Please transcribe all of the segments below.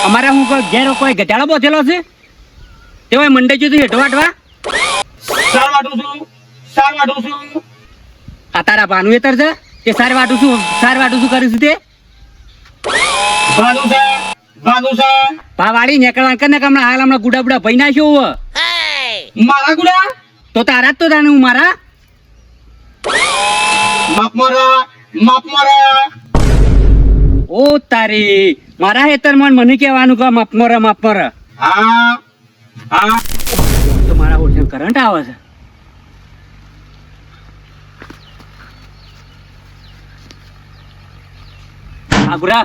અમારે હું ઘેર કોઈ ગધાડો બોધેલો છે તેવાય મંડઈ જતું હેઠો વાટવા સાર વાટું છું આ તારા ભાનું એતર છે તે સાર વાટું છું કર્યું છું તે ભાદુ છે ભાવાળી નીકળવા કને હમણાં હાલ હમણાં ગુડા બુડા ભઈ નાખ્યો હોવ મારા ગુડા તો તારા જ તો જાણે હું મારા માપ મારા ઓ તારી મારા હેતર મને કહેવાનું કે માપ મર હા તો મારા ઓછા કરંટ આવે છે આગુરા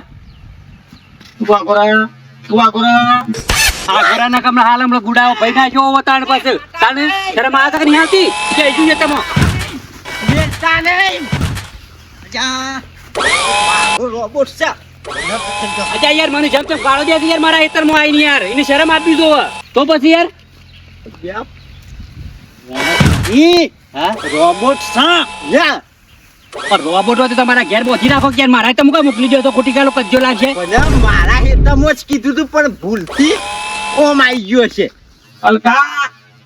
ના કમરા હાલ હમણાં ગુડાઓ ભઈ નાખ્યો હોવ તાણ પાસે તાણે શરમ આ તક નહીં આવતી કે ઈજુ છે તમો રોબોટ છે અચ્છા યાર મને જેમ તેમ ગાળો દે યાર મારા હેતર માં આવીને યાર એને શરમ આપી દો તો પછી યાર હા રોબોટ સા યા પણ રોબોટ હોય તો તમારા ઘેર બોધી રાખો કે મારા તો મુકા મોકલી દો તો ખોટી ગાલો કજ્જો લાગશે પણ મારા હેતમો જ કીધું તું પણ ભૂલથી ઓમ આવી ગયો છે અલકા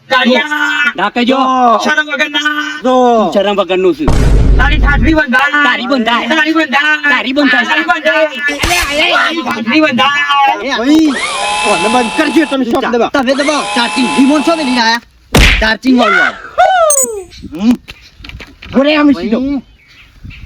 કાળિયા ઢાકેજો શરમ વગરના તો શરમ વગરનું છું તારી ઠાઠડી બંધાય તારી બંધાય તારી બંધાય તારી બંધાય તારી બંધાય ઠાઠડી બંધાય ભાઈ ઓને બંધ કરજો તમે શોપ દબાવ તમે દબાવ ચાર્જિંગ રિમોટ છો ને લઈને આયા ચાર્જિંગ વાળું ઘરે આમ સીધો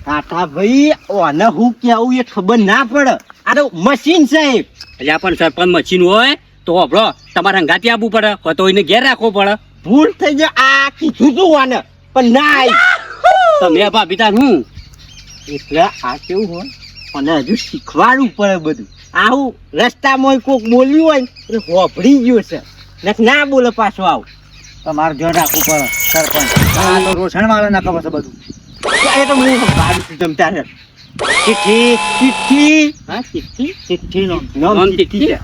કાકા ભાઈ ઓને હું કેવું એ ખબર ના પડે આ તો મશીન છે એટલે પણ સરપંચ મશીન હોય તો આપણો તમારે હંગાતી આપવું પડે હોય તો એને ઘેર રાખવો પડે ભૂલ થઈ જાય આ કીધું તું આને પણ ના આવી તમે ભાભી તાર હું એટલે આ કેવું હોય અને હજુ શીખવાડવું પડે બધું આવું રસ્તામાં કોક બોલ્યું હોય ને એટલે હોભળી ગયું છે ને ના બોલે પાછો આવું તમારે ધ્યાન રાખવું પડે સરપંચ આ તો રોશન વાળા ના ખબર છે બધું એ તો હું ભાડું છું તમ તારે ચિઠ્ઠી હા ચિઠ્ઠી નોમ ચિઠ્ઠી છે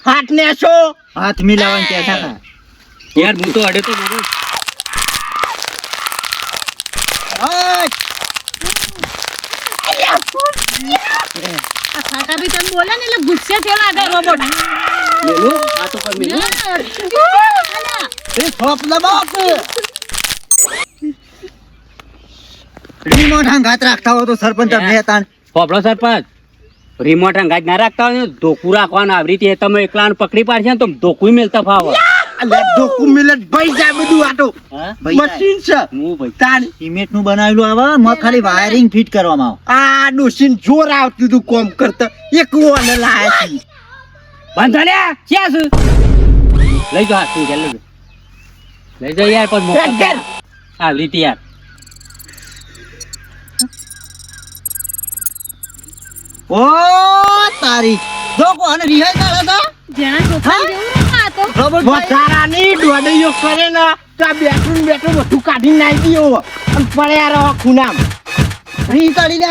હાથ ને છો હાથ મિલાવવાનું કે છે યાર હું તો અડે તો મારું કાકા ભી તમે બોલે ને એટલે ગુસ્સે થયો લાગે રોબોટ મેલો આ તો પર મેલો એ થોપ દબાવ રિમોટ હંગાત રાખતા હોય તો સરપંચ તમે હતા પોપડો સરપંચ રિમોટ હંગાજ ના રાખતા હોય ને ધોકું રાખવાનું આવી રીતે તમે એકલાને પકડી પાડશે ને તો ધોકું મેલતા ફાવે ડોક્યુમેન્ટ ભાઈ જાય બધું આટો મશીન છે હું ભાઈ તાન સિમેન્ટ નું બનાવેલું આવે મ ખાલી વાયરિંગ ફિટ કરવામાં આવે આ ડોસીન જોર આવતું તું કોમ કરતા એક ઓને લાયા છે બંધાલ્યા ક્યાં છે લઈ જો હાથ લઈ જો યાર પણ મોકલ આવી રીતે યાર ઓ તારી જો કોને રિહાઈ કાઢા હતા જેના છોકરા જેવું આ તો રોબોટ બચારાની ડોડીઓ કરે ને તો આ બેઠું બધું કાઢી નાખી દીયો અને પડ્યા રહો ખૂનામ રી તળી લે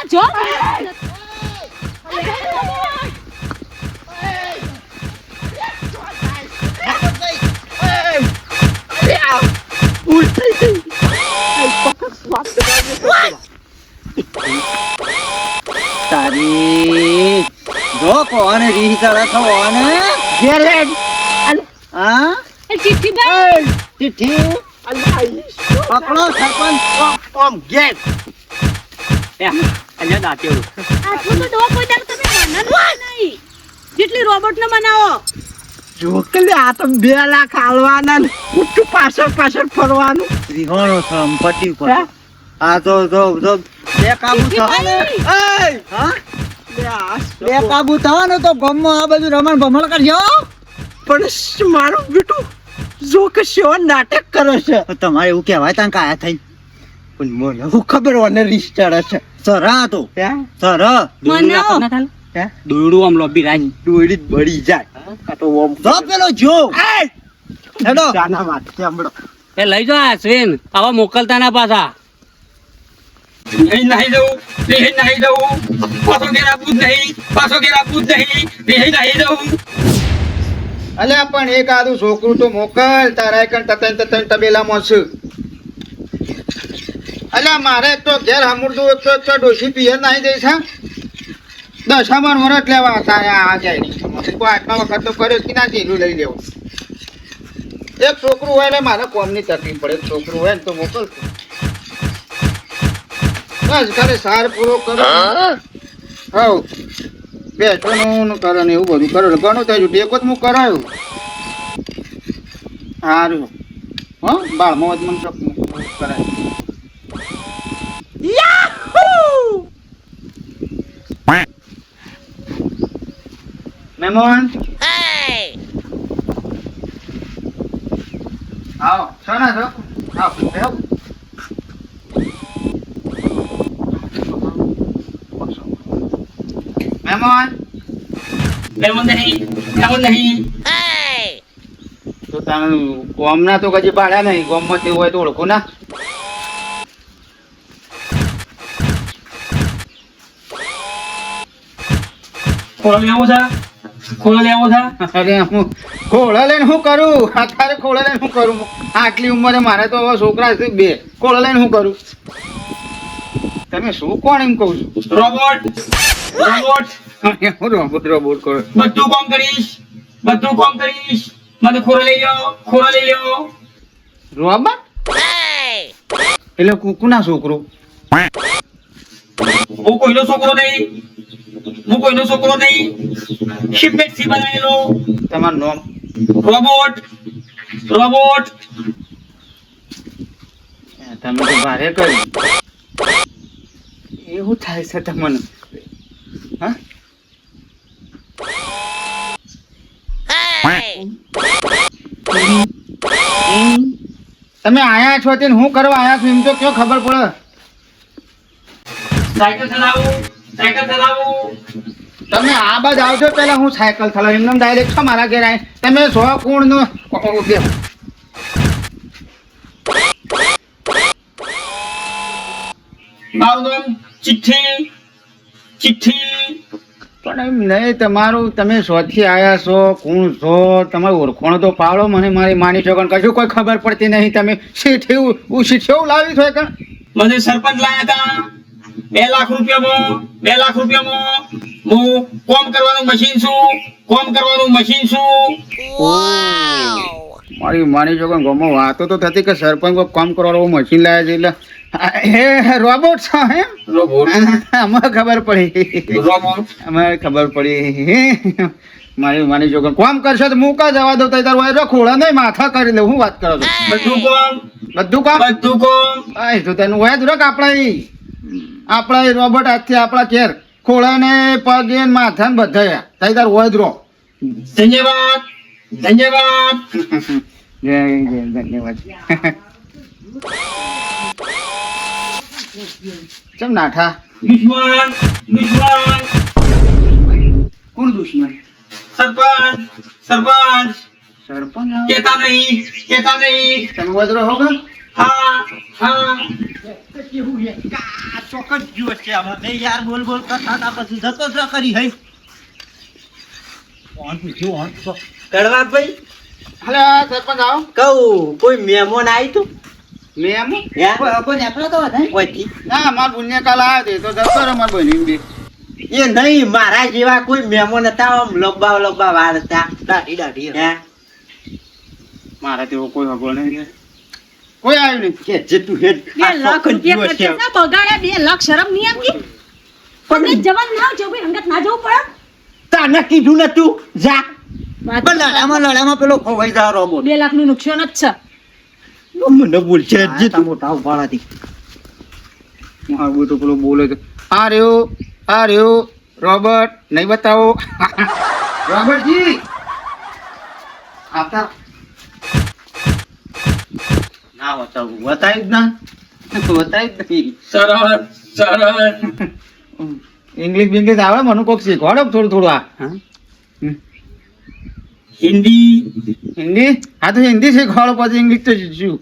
જો તારી જો કોને રી તળા થવાને ગેરેડ હા એ ચિઠ્ઠી ભાઈ ચિઠ્ઠી પકડો સરપંચ ઓમ ગેટ અહીંયા દાંત્યો આટલું તો ડો કોઈ દાડ તમે બનાવવાનું નહીં જેટલી રોબોટ ને બનાવો જોકલે આ તો 2 લાખ આલવાના ને ઉઠું પાછળ ફરવાનું રીહોણો સંપત્તિ પર આ તો બે કાબુ થવાને હા બે કાબુ થવાનો તો ગમમાં આ બધું રમણ ભમણ કરજો પણ મારું બેટું જો કે શો નાટક કરે છે તમારે એવું કહેવાય તાં કાયા થઈ પણ મને હું ખબર ઓને રિસ્ટર છે સરા તો સર દોયડું આમ લોબી રાજ દોડી બળી જાય કાતો ઓમ જો પેલો જો હેડો જાના વાત સાંભળો એ લઈ જો આ શ્રેન આવા મોકલતા ના પાછા નહીં દઉં પાછો ઘેર આપવું જ નહીં નહીં દઉં અલ્યા પણ એક આદું છોકરું તો મોકલ તારા કણ તતન તબેલામાં છે અલ્યા મારે એક તો ઘેર હમુરદું એક તો ડોશી પિયર નાહી દઈ છે. દશામાં વરત લેવા હતા આ જાય કોઈ આટલા વખત તો કર્યો કે ના ઢીલું લઈ લેવું. એક છોકરું હોય ને મારે કોમની તકલીફ પડે. એક છોકરું હોય ને તો મોકલતું. બસ ખાલી સાર પૂરો કરો. હવ બેસવાનું કરે ને એવું બધું કરો ઘણું થયું. ટેકો જ હું કરાયું સારું. હા બાળમાં મને કરાય. મહેમાન આવો છો ને છો આવો બેહો. મહેમાન એમ નહીં તો તારું ગોમના તો કદી પાડ્યા નહીં. ગોમમાં તેવું હોય તો ઓળખું ના. ખોળો લેવો છે ખોળો લેવો છે. અરે હું ખોળા લઈને શું કરું? અત્યારે ખોળા લઈને શું કરું? આટલી ઉંમરે મારે તો હવે છોકરા છે 2. ખોળા લઈને શું કરું? તમે શું કોણ એમ કહું છું? રોબોટ રોબોટ હું રોબોટ રોબોટ કરું. બધું કામ કરીશ મને ખોળો લઈ લ્યો રોબોટ એટલે કુકુના છોકરો. હું કોઈનો છોકરો નહીં શિપમેટથી બનાવેલો તમારું નામ? રોબોટ તમે તો ભારે કર્યું. એવું થાય છે તમને? હા તમે આયા છો તે હું કરવા આયા છું એમ તો ક્યાં ખબર પડે? સાયકલ ચલાવું તમે આ બાદ આવજો પેલા હું સાયકલ ચલાવું. એમને ડાયરેક્ટ છો મારા ઘેર આય. તમે 100 કોણ નો મારું નામ ચિઠ્ઠી પણ એમ નહીં તમારું. તમે શોથી આયા છો કોણ છો? તમારું ઓળખોણો તો પાડો મને. મારી માની છોકરાને કશું કોઈ ખબર પડતી નહીં. તમે શીઠેવું લાવી છો કણ? મને સરપંચ લાયા હતા 2 લાખ રૂપિયામાં હું કોમ કરવાનું મશીન છું મારી માની છોકરાને ગામમાં વાતો તો થતી કે સરપંચ કોઈ કામ કરવાનું મશીન લાયા છે એટલે હે રોબોટ છો હે? રોબોટ અમારે ખબર પડી. મારી માની છોકરાને કામ કરશો તો હું કા જવા દઉં? તાર વાયરો ખોળા નહીં માથા કરી લે. હું વાત કરો છો? બધું કામ આય તો તેનું હોય જ રોક. આપણા રોબોટ આજથી આપણા ઘેર ખોળા ને પગ ને માથા ને બધા તાર હોય જ રો. ધન્યવાદ ધન્યવાદ. ચમ નાઠા? દુશ્મન કોણ દુશ્મન? સરપંચ સરપંચ કેતા નહીં તમે વજરો હો કે? હા ચોક્કસ દિવસ છે આમાં નહીં યાર. બોલ કરતા હતા પછી જતો જ કરી હઈ. કોણ પૂછ્યું? કડવાભાઈ હલે સરપંચ આવો. કહું કોઈ મહેમાન આવી તું મેમ કોઈ નીકળો તો વધારે કોઈથી ના માર પુણ્ય કાલ આવ્યો તે તો જતો રે માર બહેની બે. એ નહીં મારા જેવા કોઈ મહેમાન હતા આમ લંબા વાળ હતા દાઢી હે મારા તેવો કોઈ હગો નહીં. કોઈ આવ્યું નહીં. કે જે તું હેડ 2 લાખ રૂપિયા ખર્ચા બગાડ્યા. 2 લાખ શરમ નહીં આવતી? તમને જવાન ના જો ભાઈ અંગત ના જવું પડે. તને કીધું નતું જા વાત પણ લડામાં પેલો ખોવાઈ જા રોબોટ 2 લાખ નું નુકસાન જ છે. મને બોલશે જે તું મોટા ઉપાડાથી મારું બેટો પેલો બોલે છે આ રહ્યો રોબર્ટ નહીં બતાવો. રોબર્ટજી આવતા ના બતાવું. બતાવી જ ના બતાવી જ નહીં. સરળ ઇંગ્લિશ આવે મને કોક શીખવાડો થોડું આ. હિન્દી હા તો હિન્દી શીખવાડો પછી ઇંગ્લિશ તો શું?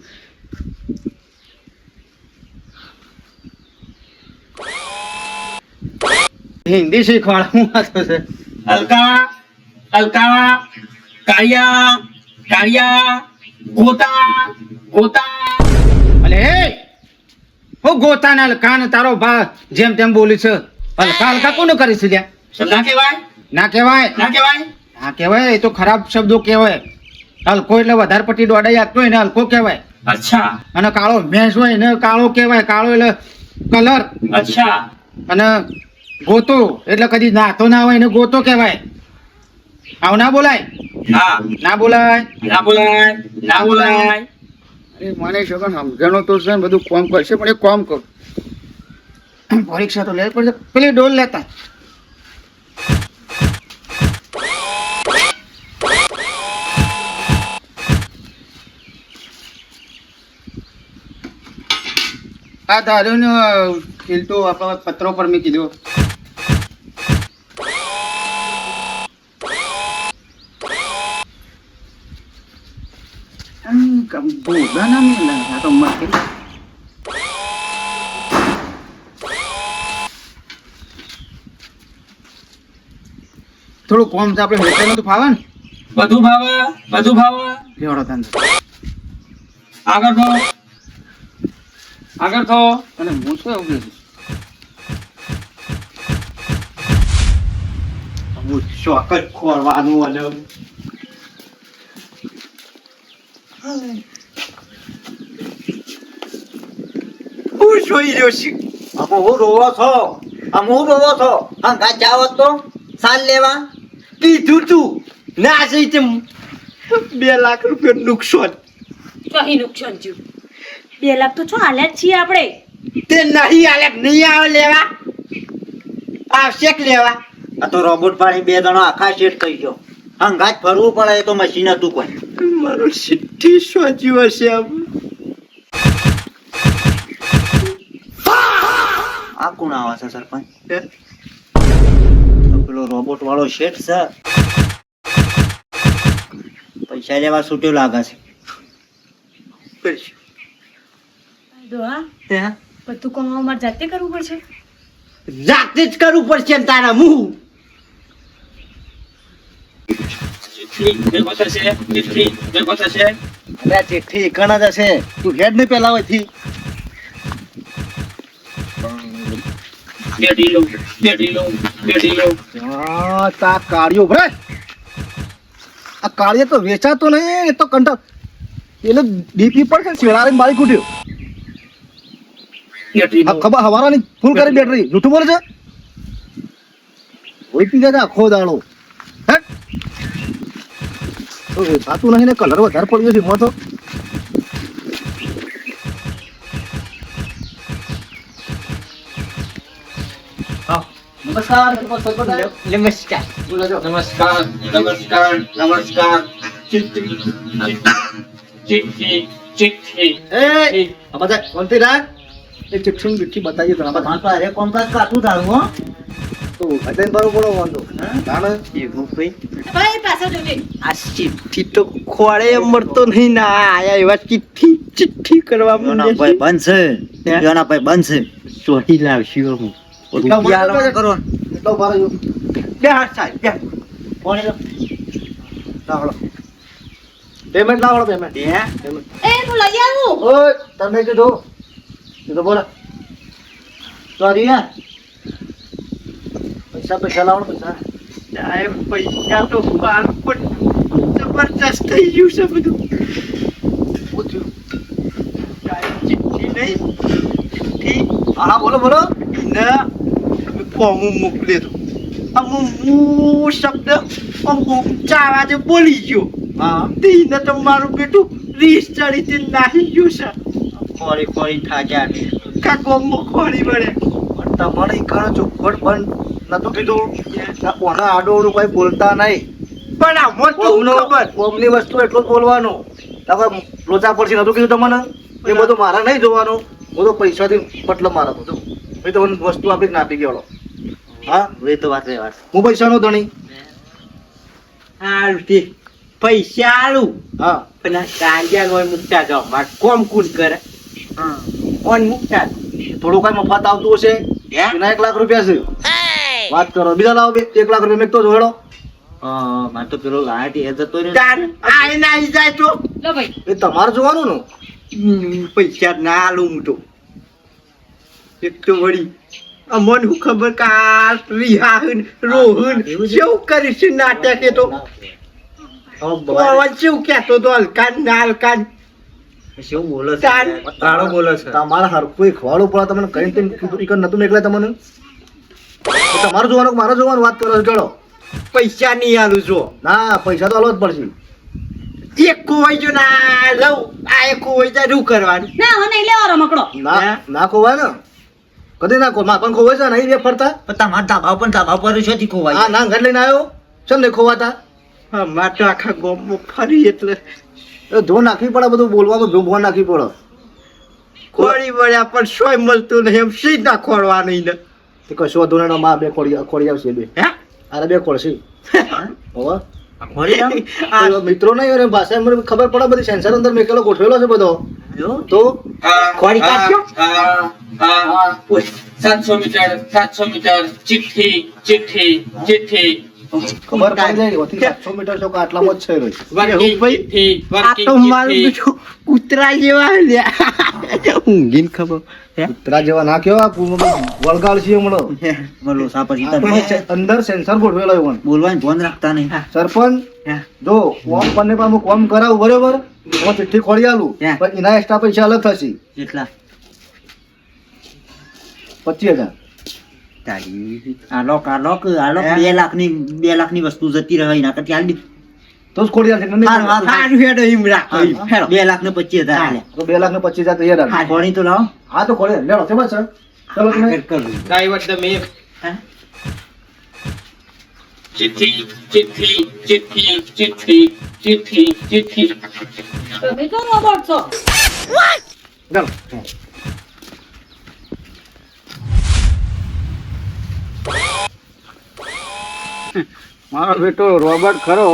હિન્દી શીખવાડો હું વાતો છે? અલકા કાળિયા ગોતા અલે હે હું ગોતાના હલકા ને તારો ભા જેમ તેમ બોલી છે હલકા હલકા કોને કરી છે લ્યા? ના કહેવાય ના કહેવાય ના કહેવાય હા કહેવાય એ તો ખરાબ શબ્દો કહેવાય હલકો એટલે વધારે પડતી દોડાઈ આપતો હોય ને હલકો કહેવાય અચ્છા અને કાળો ભેંસ હોય ને કાળો કહેવાય કાળો એટલે કલર અચ્છા અને ગોતો એટલે કદી નાતો ના હોય ને ગોતો કહેવાય આવું ના બોલાય હા ના બોલાય ના બોલાય ના બોલાય અરે મને છોકરા સમજણો તો છે ને બધું કોમ કરશે પણ એક કોમ કર પરીક્ષા તો લેવી પડશે પેલી ડોલ લેતા આ દારૂ નો તો આપણા પત્રો પર મેં કીધું બોલા ના મેલા આ તો મર થોડું કોમ છે આપણે વેચાઈ તો ફાવે ને બધું ભાવે લેવડો ધંધો આગળ થો આગળ થો અને હું શું એવું હું શોખ જ ખોરવાનું અને હું જોઈ રહ્યો છું આમાં હું રોવો છો હંગા જાવ તો સાલ લેવા કીધું તું ના જઈ તેમ 2 લાખ રૂપિયા નુકસાન કઈ નુકસાન થયું 2 લાખ તો છો હાલ્યા જ છીએ આપણે તે નહીં આલે નહીં આવે લેવા આવશે કે લેવા આ તો રોબોટ પાણી 2 જણો આખા સેટ થઈ ગયો હંગા જ ફરવું પડે એ તો મશીન હતું કોઈ મારું સિદ્ધિ સોચ્યું હશે આ કોણ આવે છે સરપંચ પેલો રોબોટ વાળો શેઠ છે પૈસા લેવા છૂટ્યો લાગે છે દોહા હે? બધું કામ અમારે જાતે કરવું પડશે જાતે જ કરવું પડશે ને તારા મું ચિઠ્ઠી કણ જ હશે તું હેડ ને પેલા હોયથી તા કાળિયો ભરે આ કાળિયો તો વેચાતો નહીં એ તો કંટા એટલે ડીપી પર છે શેડારે મારી કૂટ્યો આ ખબર હવારાની ફૂલ કરી બેટરી જૂઠું બોલે છે કોઈ પી ગયા આખો દાડો હે તો વેચાતું નહીં ને કલર વધારે પડ્યો છે એમાં તો નમસ્કાર નમસ્કાર નમસ્કાર ચિઠ્ઠી એ આ બધા કોણથી રાખ એ ચિઠ્ઠી બીઠી બતાવીએ તને બધા અરે કોમ્પ્લેક્સ કાઠું તારું હો તો એટલે બરોબર વાંધો તાણે એવું ભાઈ ભાઈ પાછો જોજે આ ચિઠ્ઠી તો ખોળે મળતો નહીં ના આયા એવા ચિઠ્ઠી કરવા ભાઈ બનશે યોના ભાઈ બનશે ચોટી લાવશું હું કરો એટલો બાર બે હાથ સાહેબ બે કોણે લાવડો પેમેન્ટ લાવડો પેમેન્ટ હે એ હું લઈ આવું ઓય તમે કીધું કીધું બોલા સોરી યાર પૈસા લાવડો પૈસા સાહેબ પૈસા તો પણ જબરજસ્ત થઈ ગયું છે બધું પૂછ્યું ચિઠ્ઠી નહીં ચિઠ્ઠી હા બોલો બોલો ના ફોર્મ મોકલી દો અમુક હું શબ્દ અમુક ચાવાજે બોલી ગયો હા તેને તો મારું બેટું રીસ ચડી તે નાહી ગયું છે ખોરી થાક્યા કાકો ખોરી વળે પણ તમારે ઘણો ચોખવટ બંધ નતું કીધું ઓના આડોડું કોઈ બોલતા નહીં પણ આમાં તો ખબર ઓમની વસ્તુ એટલું જ બોલવાનું તમે લોચા પડશે નતું કીધું તમને એ બધું મારે નહીં જોવાનું બધું પૈસાથી મતલબ મારા બધું એ તો વસ્તુ આપણી નાપી ગયો હા એ તો વાત વાત હું પૈસાનો ધણી હારું તે પૈસા આલું હા પણ આ કાંડિયા નો મુકતા જાવ માર કોમ કુલ કરે ઓન મુકતા થોડું કઈ મફત આવતું હશે એના 1 લાખ રૂપિયા છે વાત કરો બીજા લાવો 1 લાખ રૂપિયા મેં તો જોડો માર તો પેલો લાટ એ જતો ને આય નાઈ જાય તો લો ભાઈ એ તમારે જોવાનું ને પૈસા ના આલું હું તો એક તો વળી અમન હું ખબર કે આ રિહાન રોહન કેવું કરીશું નાટક એ તો પવન શું કહેતો તો હલકાન ના હલકાન શું બોલે છે તાન. તાળો બોલે છે તમારા હરખું ખવાડું પડે તમને કઈ કઈ નતું નીકળે તમને તો તમારું જોવાનું કે મારે જોવાનું વાત કરો છો ચલો પૈસા નહીં આલું છો ના પૈસા તો આલવા જ પડશે એક ખોવાઈ જો ના લઉં આ એક ખોવાઈ જાય શું કરવાનું ના હવે નહીં લેવા રમકડો ના ના ખોવાય ને કદી ના ખોવાય પણ ખોવાય છે નહીં બે ફરતા પણ તમારા ધાબા પણ ધાબા પર શોથી ખોવાય હા ના ઘર લઈને આવ્યો ચમ નહીં ખોવાતા અમાર તો આખા ગામમાં ફરી એટલે એ ધો નાખવી પડે બધું બોલવામાં ધો ભો નાખવી પડે ખોળી વળ્યા પણ સોય મળતું નહીં એમ સીધા ખોળવાનું ને તે કશો વાંધો નહીં માં બે ખોડી આવશે બે હે અરે બે ખોળશે હોવા ખોરી આમ? આ મિત્રો નહીં અને ભાષા મને ખબર પડે બધી સેન્સર અંદર મેકેલો ગોઠવેલો છે બધો જો તો ખોળી કાઢજો 700 મીટર ચિઠ્ઠી ચિઠ્ઠી ચિઠ્ઠી ખબર પડી જાય ઓથી 700 મીટર છો કે આટલામાં જ છે રોજ વર્કિંગ ભાઈ, ચિઠ્ઠી આ વર્કિંગ તો મારું ચિઠ્ઠી બીજું કૂતરા જેવા લ્યા ઊંઘીને ખબર હે ઉતરા જેવા ના કેવા વળગાડ છે હમણાં બોલો સાપજી તમે અંદર સેન્સર ગોઠવેલો છે પણ બોલવાનું ધ્યાન રાખતા નહીં સરપંચ હે. જો કોમ પરને પણ હું કોમ કરાવું બરોબર હું ચિઠ્ઠી ખોડી આલું હે. પણ એના એક્સ્ટ્રા પૈસા અલગ થશે કેટલા 25,000 તારી આ લોક 2 લાખની વસ્તુ જતી રહે એના કરતા હાલ તો જ ખોડી આલશે નહીં હારું, હારું. સારું હેડો એમ રાખો એમ. હેડો. 2 લાખ ને 25,000 હાલે. તો 2,25,000 તૈયાર રાખો. ખોણી તો લાવો હા તો ખોડી લેડો છે બસ ચલો તમે ડાયવર્ટ ધ મેપ ચિઠ્ઠી ચિઠ્ઠી ચિઠ્ઠી ચિઠ્ઠી ચિઠ્ઠી ચિઠ્ઠી તમે તો રોબોટ છો ચાલો મારો બેટો રોબર્ટ ખરો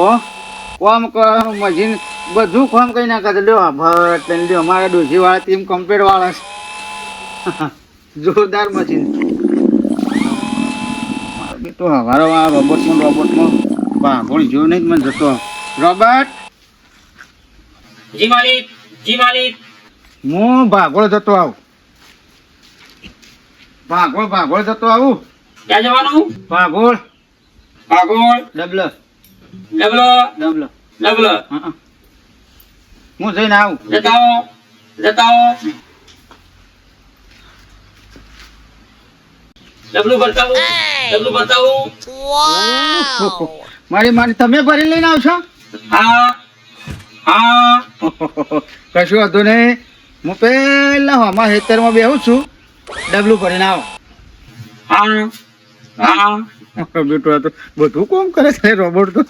કોમ કરવાનું મશીન બધું કામ કઈ નાખે છે લ્યો ભટ લઈને લ્યો અમારા ડોસી વાળા ટીમ કમ્પ્લીટ વાળા છે જોરદાર મશીન મારો બેટો હવારો આ રોબોટમાં ભાગોળ જોયો નહીં મને જતો રોબર્ટ જી માલિક હું ભાગોળ જતો આવું ભાગોળ જતો આવું ક્યાં જવાનું ભાગોળ આગળ ડબલ ડબલો ડબલ ડબલો હું જઈને આવું જતાઓ ડબલું બતાવું મારી તમે ભરી લઈને આવશો હા કશું વાંધો નહીં હું પેલા હમા હેતરમાં બેહું છું ડબલું ભરીને આવો હા બેટો આ તો બધું કોમ કરે છે રોબોટ તો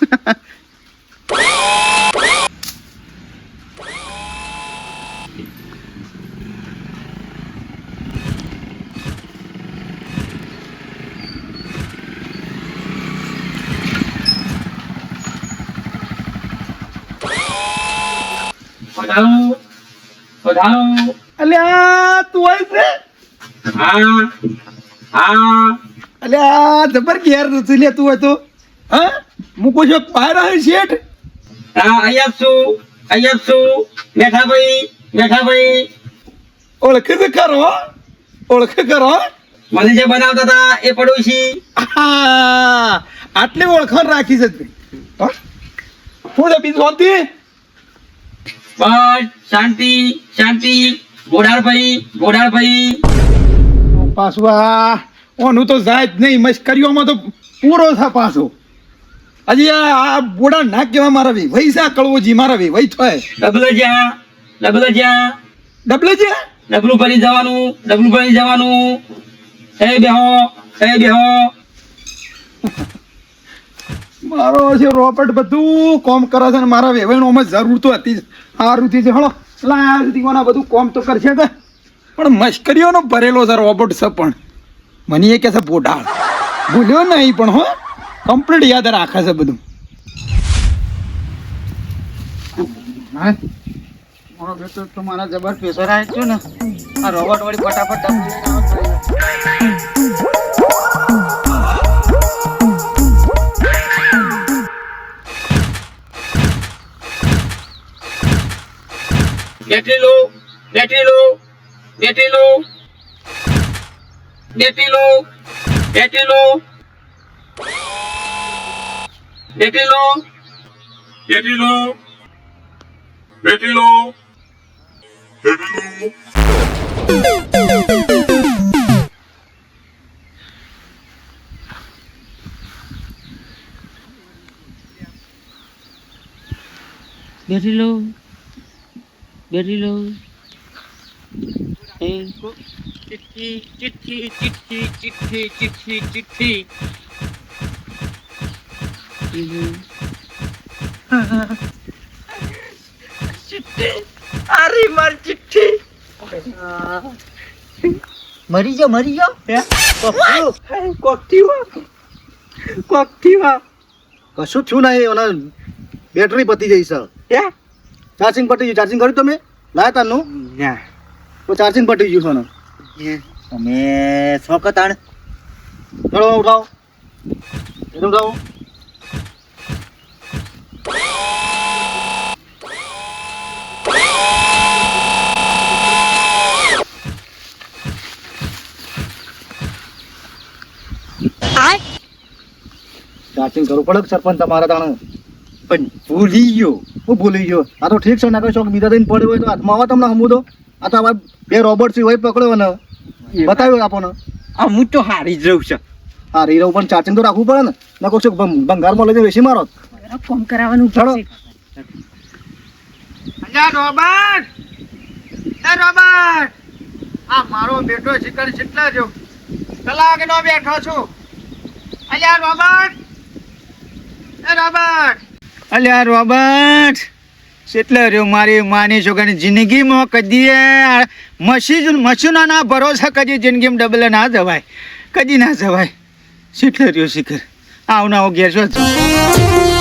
વધારો અલ્યા તું આવી છે હા અલ્યા જબર ઘેર નથી લે તું હોય તો હા મૂકો છો બહાર આવે શેઠ અહીંયા છું બેઠા ભાઈ ઓળખે તો ખરો મને જે બનાવતા હતા એ પડોશી આહા, આટલી ઓળખાણ રાખી છે તે. હા? શું છે બીજું શાંતિ બસ શાંતિ ગોડાળભાઈ પાછું આ ઓનું તો જાય જ નહીં મશ્કરીઓમાં તો પૂરો છે પાછો હજી આ બોડા ના કેવા મારા ભાઈ છે કળવોજી મારા ભાઈ થાય ડબલ જ્યાં ડબલે છે ડબલું ભરી જવાનું એ બેહો મારો છે રોપટ બધું કોમ કરે છે ને મારા વેવાઈનો જરૂર તો હતી જ. સારું થી છે હળો લાયા સુધી કોના બધું કોમ તો કરશે કે પણ મશ્કરીઓનો ભરેલો છે રોબોટ છે પણ મને એ કે છે બોડાળ ભૂલ્યો નહીં પણ હો કમ્પ્લીટ યાદ રાખે છે બધું મારો બેટો તો મારા જબર પ્રેશર આવી ગયો ને આ રોબોટ વાળી ફટાફટ ડબલું લઈને આવો જોઈએ. બેટરી લો બેટીલો બેટીલો બેટીલો બેટીલો બેટીલો બેઠી લો બેઠી લો ચિઠ્ઠી ચિઠ્ઠી ચિઠ્ઠી ચિઠ્ઠી ચિઠ્ઠી ચિઠ્ઠી અરે મારી ચિઠ્ઠી મરી ગયો કોકથી કશું થયું નહીં ઓના બેટરી પતી જઈ છે ચાર્જિંગ પતી ગયું ચાર્જિંગ કર્યું તમે લાયા તારનું તો ચાર્જિંગ પતી ગયું છે અમે શોકત આણ ચલો ઉઠાવો ઉઠાવો ચાર્જિંગ કરવું પડે સરપંચ તમારા તાણે પણ ભૂલી ગયો હું ભૂલી ગયો આ તો ઠીક છે ના કોઈ શોખ બીજા દઈને પડ્યો હોય તો હાથમાં આવો તમને હમું તો આ તો હવે બે રોબોટ છે હોય પકડ્યો ને બતાવ્યો આપણને હું તો હારી જ રહું છું હા રીરો પણ ચાર્જિંગ તો રાખવું પડે ને ના કોઈ શું ભંગારમાં લઈને વેચી મારો ફોન કરાવવાનું ચલો રોબર્ટ એ રોબર્ટ આ મારો બેટો શિકાર કેટલા જો કલાકનો બેઠો છું અલ્યા રોબર્ટ એ રોબર્ટ અલ્યા રોબર્ટ કેટલા રહ્યો મારી માની છોકરાની જિંદગીમાં કદી મશીનોના ભરોસા કદી જિંદગીમાં ડબલ ના જવાય કદી ના જવાય કેટલો રહ્યો શિખર આવના ઘેર છો